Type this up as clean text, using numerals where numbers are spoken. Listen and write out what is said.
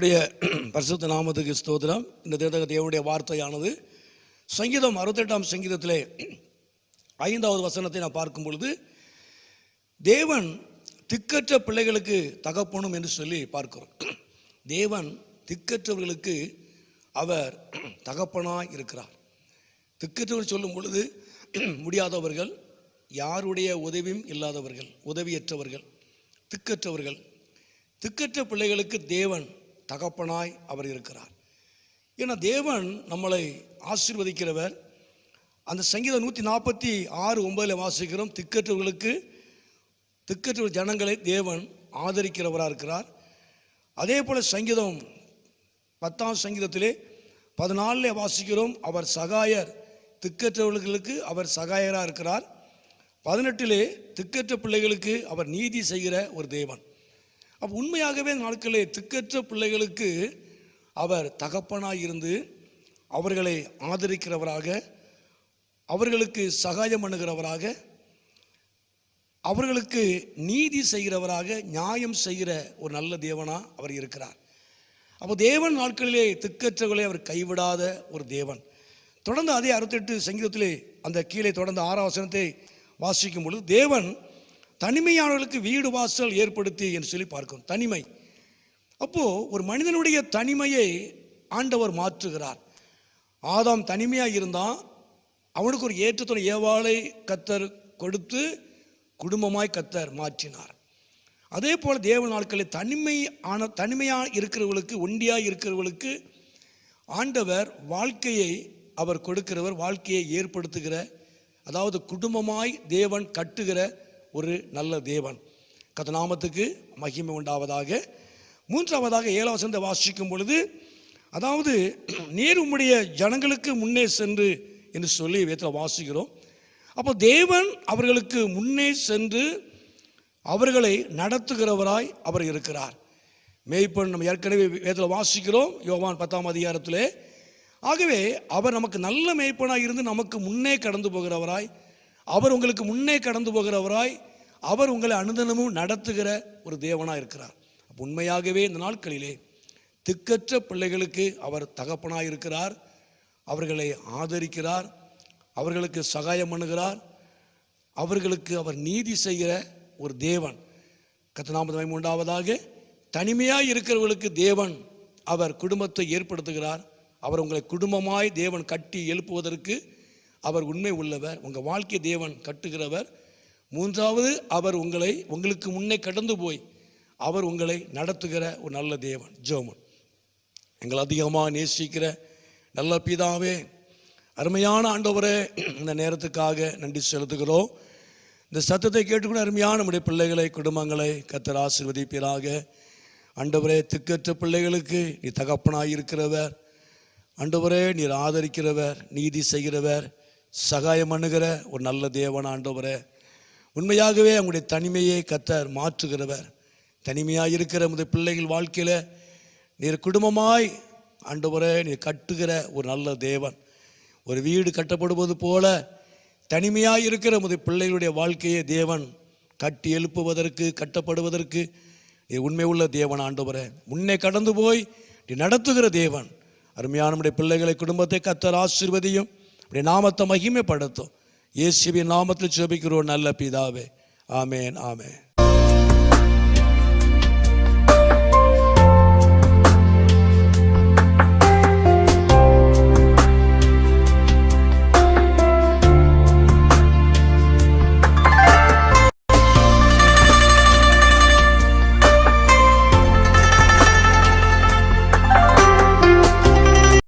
கர்த்தருடைய பரிசுத்த நாமத்துக்கு ஸ்தோத்திரம். இந்த தேவனுடைய வார்த்தையானது சங்கீதம் 68ஆம் சங்கீதத்திலே 5வது வசனத்தை நான் பார்க்கும் பொழுது, தேவன் திக்கற்ற பிள்ளைகளுக்கு தகப்பனும் என்று சொல்லி பார்க்கிறோம். தேவன் திக்கற்றவர்களுக்கு அவர் தகப்பனாய் இருக்கிறார். திக்கற்றவர்கள் சொல்லும் பொழுது முடியாதவர்கள், யாருடைய உதவியும் இல்லாதவர்கள், உதவியற்றவர்கள், திக்கற்றவர்கள். திக்கற்ற பிள்ளைகளுக்கு தேவன் தகப்பனாய் அவர் இருக்கிறார். ஏன்னா தேவன் நம்மளை ஆசீர்வதிக்கிறவர். அந்த சங்கீதம் 146:9 வாசிக்கிறோம், திக்கற்ற ஜனங்களை தேவன் ஆதரிக்கிறவராக இருக்கிறார். அதே போல் சங்கீதம் 10ஆம் சங்கீதத்திலே 14 வாசிக்கிறோம், அவர் சகாயர், திக்கற்றவர்களுக்கு அவர் சகாயராக இருக்கிறார். 18 திக்கற்ற பிள்ளைகளுக்கு அவர் நீதி செய்கிற ஒரு தேவன். அப்போ உண்மையாகவே நாட்களே திக்கற்ற பிள்ளைகளுக்கு அவர் தகப்பனாய் இருந்து அவர்களை ஆதரிக்கிறவராக, அவர்களுக்கு சகாயம் பண்ணுகிறவராக, அவர்களுக்கு நீதி செய்கிறவராக, நியாயம் செய்கிற ஒரு நல்ல தேவனாக அவர் இருக்கிறார். அப்போ தேவன் நாட்களிலே திக்கற்றவர்களை அவர் கைவிடாத ஒரு தேவன். தொடர்ந்து அதே 68 சங்கீதத்திலே அந்த கீழே தொடர்ந்து 6ஆம் வசனத்தை வாசிக்கும் பொழுது, தேவன் தனிமையானவர்களுக்கு வீடு வாசல் ஏற்படுத்தி என்று சொல்லி பார்க்கிறோம். தனிமை. அப்போது ஒரு மனிதனுடைய தனிமையை ஆண்டவர் மாற்றுகிறார். ஆதாம் தனிமையாக இருந்தான், அவனுக்கு ஒரு ஏற்றத்துணை ஏவாளை கர்த்தர் கொடுத்து குடும்பமாய் கர்த்தர் மாற்றினார். அதே போல் தேவ நாட்களில் தனிமையாக இருக்கிறவர்களுக்கு, ஒண்டியாக இருக்கிறவர்களுக்கு ஆண்டவர் வாழ்க்கையை அவர் கொடுக்கிறவர், வாழ்க்கையை ஏற்படுத்துகிற, அதாவது குடும்பமாய் தேவன் கட்டுகிற ஒரு நல்ல தேவன். கர்த்தர் நாமத்துக்கு மகிமை உண்டாவதாக. 3ஆவதாக 7ஆம் வசனத்தை வாசிக்கும் பொழுது, அதாவது நீர் உம்முடைய ஜனங்களுக்கு முன்னே சென்று என்று சொல்லி வேதத்தில் வாசிக்கிறோம். அப்போ தேவன் அவர்களுக்கு முன்னே சென்று அவர்களை நடத்துகிறவராய் அவர் இருக்கிறார். மேய்ப்பன் நம்ம ஏற்கனவே வேதத்தில் வாசிக்கிறோம், யோவான் 10ஆம் அதிகாரத்திலே. ஆகவே அவர் நமக்கு நல்ல மேய்ப்பனாக இருந்து நமக்கு முன்னே கடந்து போகிறவராய், அவர் உங்களுக்கு முன்னே கடந்து போகிறவராய், அவர் உங்களை அனுதினமும் நடத்துகிற ஒரு தேவனாக இருக்கிறார். உண்மையாகவே இந்த நாட்களிலே திக்கற்ற பிள்ளைகளுக்கு அவர் தகப்பனாக இருக்கிறார், அவர்களை ஆதரிக்கிறார், அவர்களுக்கு சகாயம் பண்ணுகிறார், அவர்களுக்கு அவர் நீதி செய்கிற ஒரு தேவன். கர்த்தர் நாமத்துக்கு மகிமை உண்டாவதாக. தனிமையாக இருக்கிறவர்களுக்கு தேவன் அவர் குடும்பத்தை ஏற்படுத்துகிறார். அவர் உங்களை குடும்பமாய் தேவன் கட்டி எழுப்புவதற்கு அவர் உண்மை உள்ளவர். உங்கள் வாழ்க்கை தேவன் கட்டுகிறவர். 3வது, அவர் உங்களுக்கு முன்னே கடந்து போய் அவர் உங்களை நடத்துகிற ஒரு நல்ல தேவன். ஜெபம். எங்களை அதிகமாக நேசிக்கிற நல்ல பிதாவே, அருமையான ஆண்டவரே, இந்த நேரத்துக்காக நன்றி செலுத்துகிறோம். இந்த சத்தத்தை கேட்டுக்கொண்டு அருமையான நம்முடைய பிள்ளைகளை, குடும்பங்களை கர்த்தர் ஆசீர்வதிப்பீராக. ஆண்டவரே, திக்கற்ற பிள்ளைகளுக்கு நீ தகப்பனாய் இருக்கிறவர். ஆண்டவரே, நீர் ஆதரிக்கிறவர், நீதி செய்கிறவர், சகாயம் பண்ணுகிற ஒரு நல்ல தேவன். ஆண்டவரே, உண்மையாகவே அவங்களுடைய தனிமையை கர்த்தர் மாற்றுகிறவர். தனிமையாக இருக்கிற நம்முடைய பிள்ளைகள் வாழ்க்கையில் நீர் குடும்பமாய் ஆண்டவரே நீர் கட்டுகிற ஒரு நல்ல தேவன். ஒரு வீடு கட்டப்படுவது போல தனிமையாக இருக்கிற நம்முடைய பிள்ளைகளுடைய வாழ்க்கையை தேவன் கட்டி எழுப்புவதற்கு, கட்டப்படுவதற்கு நீ உண்மை உள்ள தேவன். ஆண்டவரே, முன்னே கடந்து போய் நீ நடத்துகிற தேவன். அருமையான நம்முடைய பிள்ளைகளை, குடும்பத்தை கர்த்தர் ஆசீர்வதியும், அப்படி நாமத்தை மகிமைப்படுத்தும். இயேசுவின் நாமத்தில் ஜெபிக்கிறோம் நல்ல பிதாவே. ஆமேன், ஆமேன்.